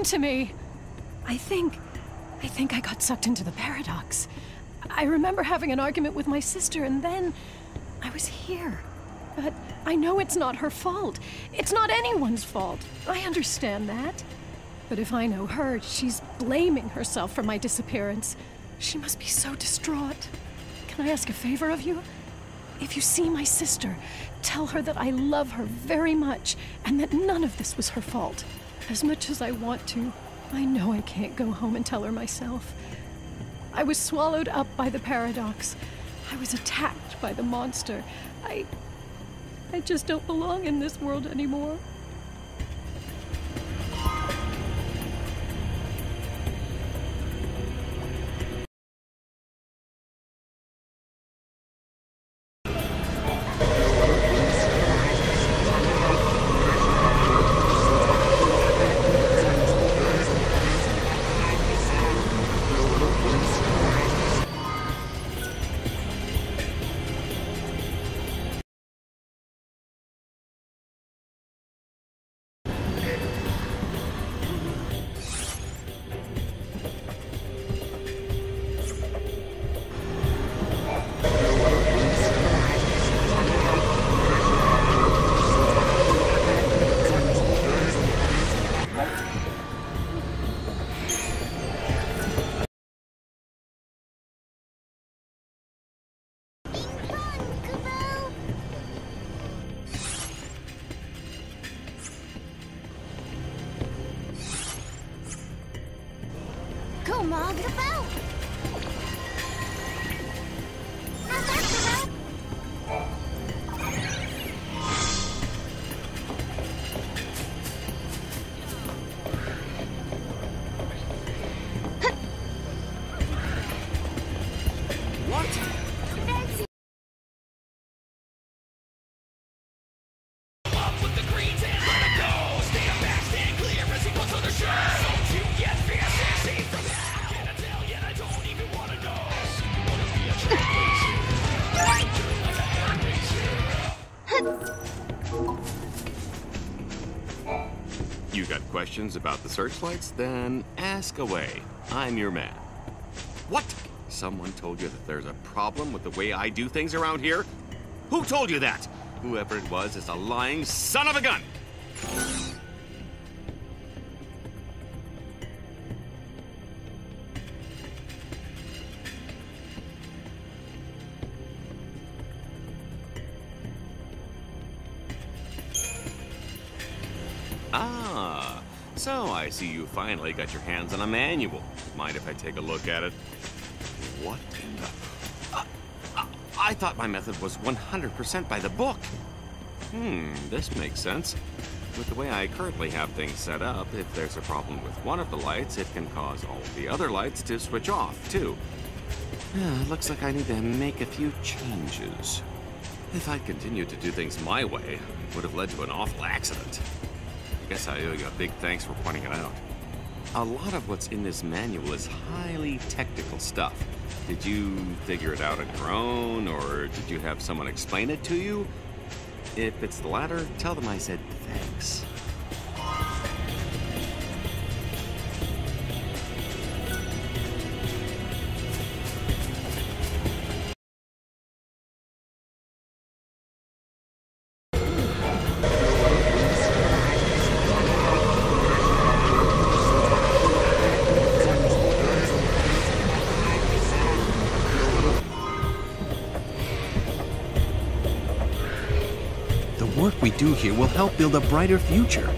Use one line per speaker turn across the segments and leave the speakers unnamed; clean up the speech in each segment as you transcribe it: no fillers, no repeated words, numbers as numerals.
to me. I think I got sucked into the paradox. I remember having an argument with my sister, and then I was here. But I know it's not her fault. It's not anyone's fault. I understand that. But if I know her, she's blaming herself for my disappearance. She must be so distraught. Can I ask a favor of you? If you see my sister, tell her that I love her very much and that none of this was her fault. As much as I want to, I know I can't go home and tell her myself. I was swallowed up by the paradox. I was attacked by the monster. I just don't belong in this world anymore.
Kom maar, Gabel!
You got questions about the searchlights? Then ask away. I'm your man. What? Someone told you that there's a problem with the way I do things around here? Who told you that? Whoever it was is a lying son of a gun! Ah, so I see you finally got your hands on a manual. Mind if I take a look at it? What in the... I thought my method was 100% by the book. This makes sense. With the way I currently have things set up, if there's a problem with one of the lights, it can cause all of the other lights to switch off, too. Looks like I need to make a few changes. If I'd continued to do things my way, it would have led to an awful accident. I guess I owe you a big thanks for pointing it out. A lot of what's in this manual is highly technical stuff. Did you figure it out on your own, or did you have someone explain it to you? If it's the latter, tell them I said thanks.
The work we do here will help build a brighter future.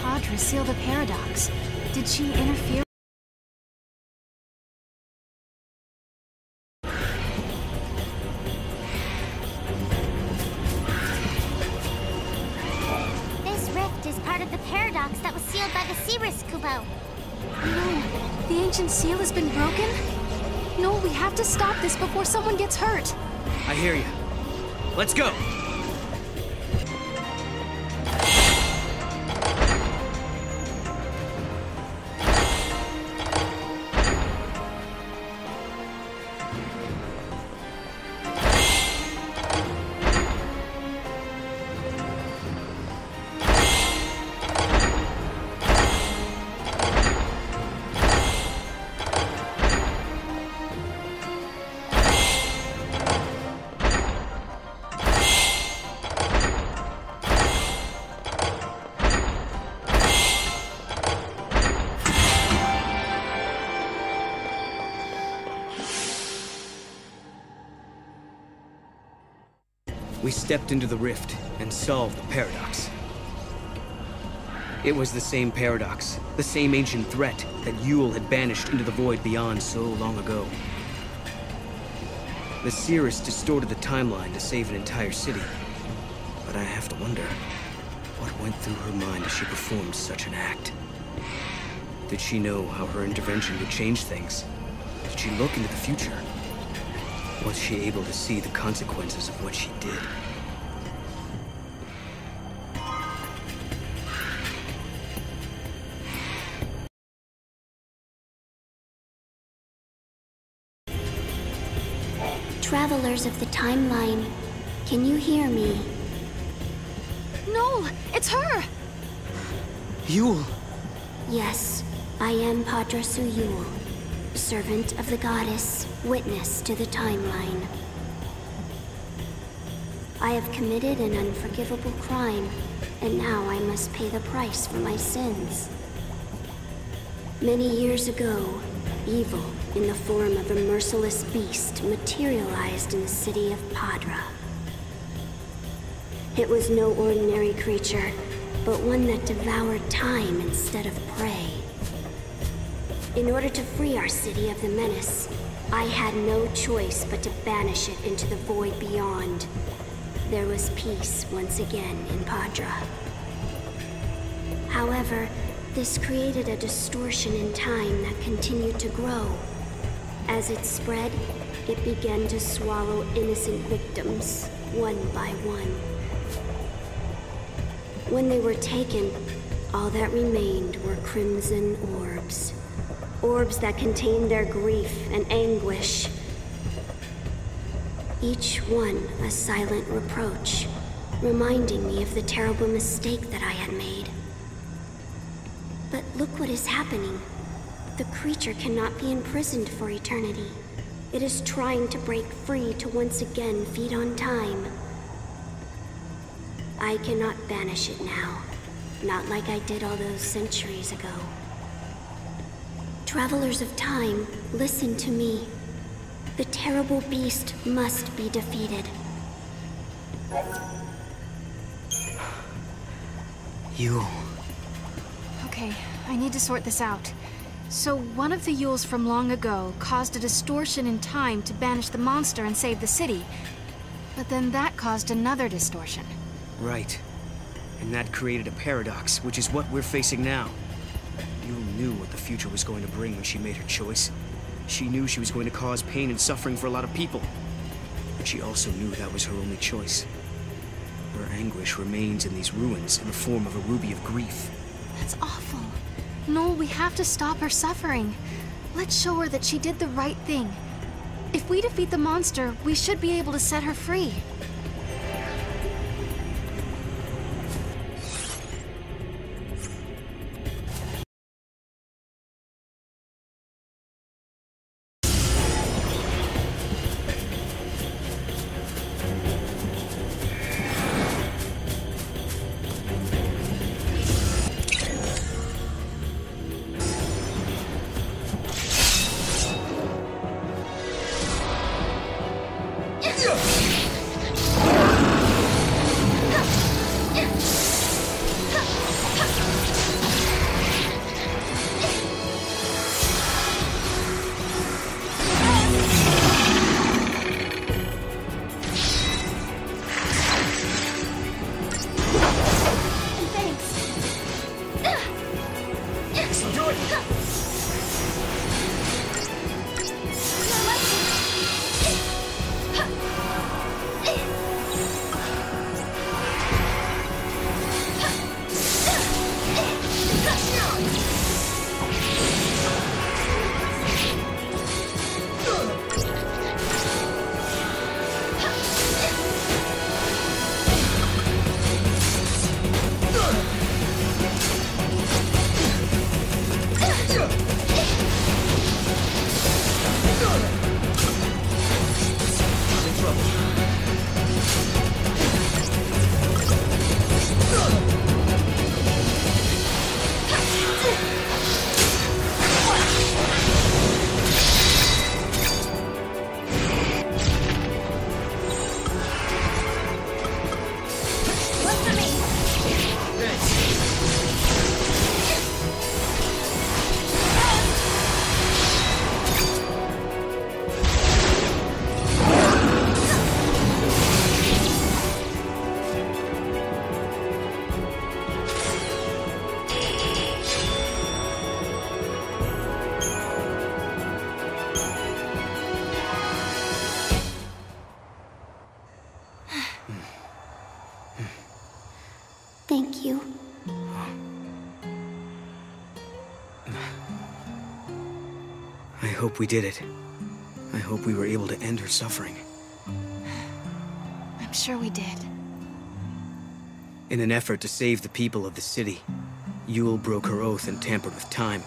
Padra seal the paradox? Did she interfere?
This rift is part of the paradox that was sealed by the Cirrus Kubo.
No, the ancient seal has been broken? No, we have to stop this before someone gets hurt.
I hear you. Let's go! We stepped into the rift and solved the paradox. It was the same paradox, the same ancient threat that Yule had banished into the void beyond so long ago. The Cirrus distorted the timeline to save an entire city. But I have to wonder, what went through her mind as she performed such an act? Did she know how her intervention would change things? Did she look into the future? Was she able to see the consequences of what she did?
Travelers of the timeline, can you hear me?
No, it's her!
Yule!
Yes, I am Padra Yule, servant of the goddess, witness to the timeline. I have committed an unforgivable crime, and now I must pay the price for my sins. Many years ago, evil in the form of a merciless beast materialized in the city of Padra. It was no ordinary creature, but one that devoured time instead of prey. In order to free our city of the menace, I had no choice but to banish it into the void beyond. There was peace once again in Padra. However, this created a distortion in time that continued to grow. As it spread, it began to swallow innocent victims, one by one. When they were taken, all that remained were crimson orbs. Orbs that contained their grief and anguish. Each one a silent reproach, reminding me of the terrible mistake that I had made. But look what is happening. The creature cannot be imprisoned for eternity. It is trying to break free to once again feed on time. I cannot banish it now, not like I did all those centuries ago. Travelers of time, listen to me. The terrible beast must be defeated.
Yule.
Okay, I need to sort this out. So one of the Yules from long ago caused a distortion in time to banish the monster and save the city. But then that caused another distortion.
Right. And that created a paradox, which is what we're facing now. Yule knew what the future was going to bring when she made her choice. She knew she was going to cause pain and suffering for a lot of people. But she also knew that was her only choice. Her anguish remains in these ruins in the form of a ruby of grief.
That's awful. No, we have to stop her suffering. Let's show her that she did the right thing. If we defeat the monster, we should be able to set her free.
I hope we did it. I hope we were able to end her suffering.
I'm sure we did.
In an effort to save the people of the city, Yule broke her oath and tampered with time.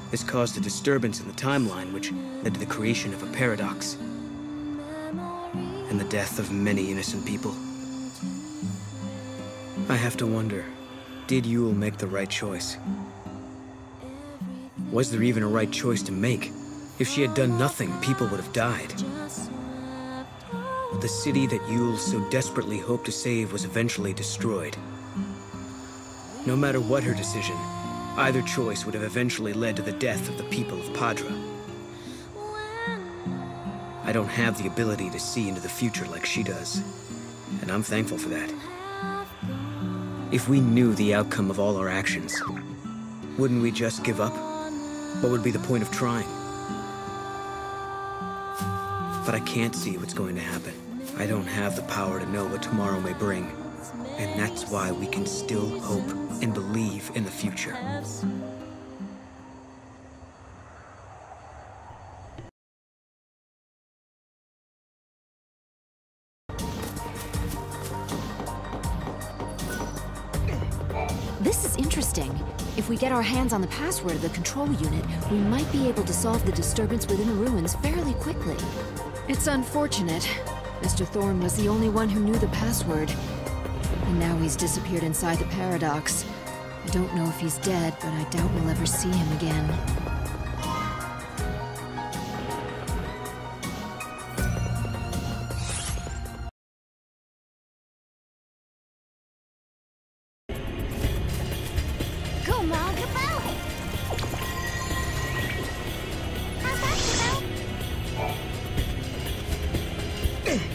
This caused a disturbance in the timeline, which led to the creation of a paradox, and the death of many innocent people. I have to wonder, did Yule make the right choice? Was there even a right choice to make? If she had done nothing, people would have died. The city that Yule so desperately hoped to save was eventually destroyed. No matter what her decision, either choice would have eventually led to the death of the people of Padra. I don't have the ability to see into the future like she does, and I'm thankful for that. If we knew the outcome of all our actions, wouldn't we just give up? What would be the point of trying? But I can't see what's going to happen. I don't have the power to know what tomorrow may bring. And that's why we can still hope and believe in the future.
This is interesting. If we get our hands on the password of the control unit, we might be able to solve the disturbance within the ruins fairly quickly. It's unfortunate. Mr. Thorne was the only one who knew the password. And now he's disappeared inside the paradox. I don't know if he's dead, but I doubt we'll ever see him again.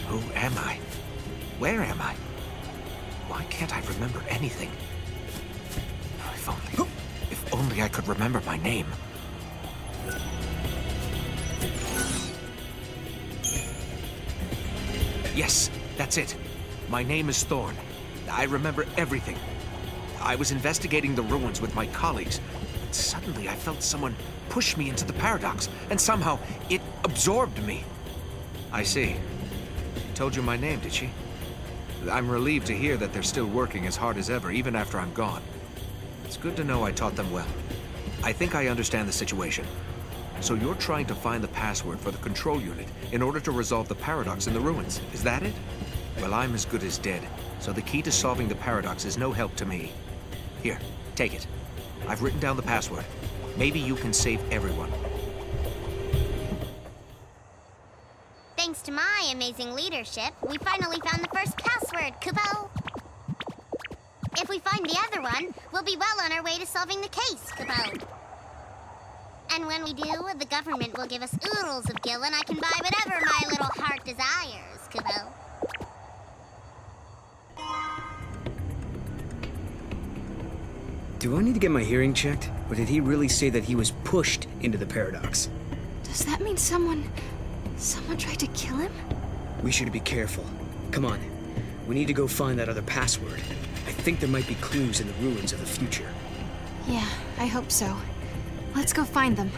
Who am I? Where am I? Why can't I remember anything? If only I could remember my name. Yes, that's it. My name is Thorne. I remember everything. I was investigating the ruins with my colleagues. But suddenly I felt someone push me into the paradox, and somehow it absorbed me. I see. She told you my name, did she? I'm relieved to hear that they're still working as hard as ever, even after I'm gone. It's good to know I taught them well. I think I understand the situation. So you're trying to find the password for the control unit in order to resolve the paradox in the ruins, is that it? Well, I'm as good as dead, so the key to solving the paradox is no help to me. Here, take it. I've written down the password. Maybe you can save everyone.
Thanks to my amazing leadership, we finally found the first password, Kupo. If we find the other one, we'll be well on our way to solving the case, Kupo. And when we do, the government will give us oodles of gil and I can buy whatever my little heart desires, Kupo.
Do I need to get my hearing checked? Or did he really say that he was pushed into the paradox?
Does that mean someone tried to kill him?
We should be careful. Come on. We need to go find that other password. I think there might be clues in the ruins of the future.
Yeah, I hope so. Let's go find them.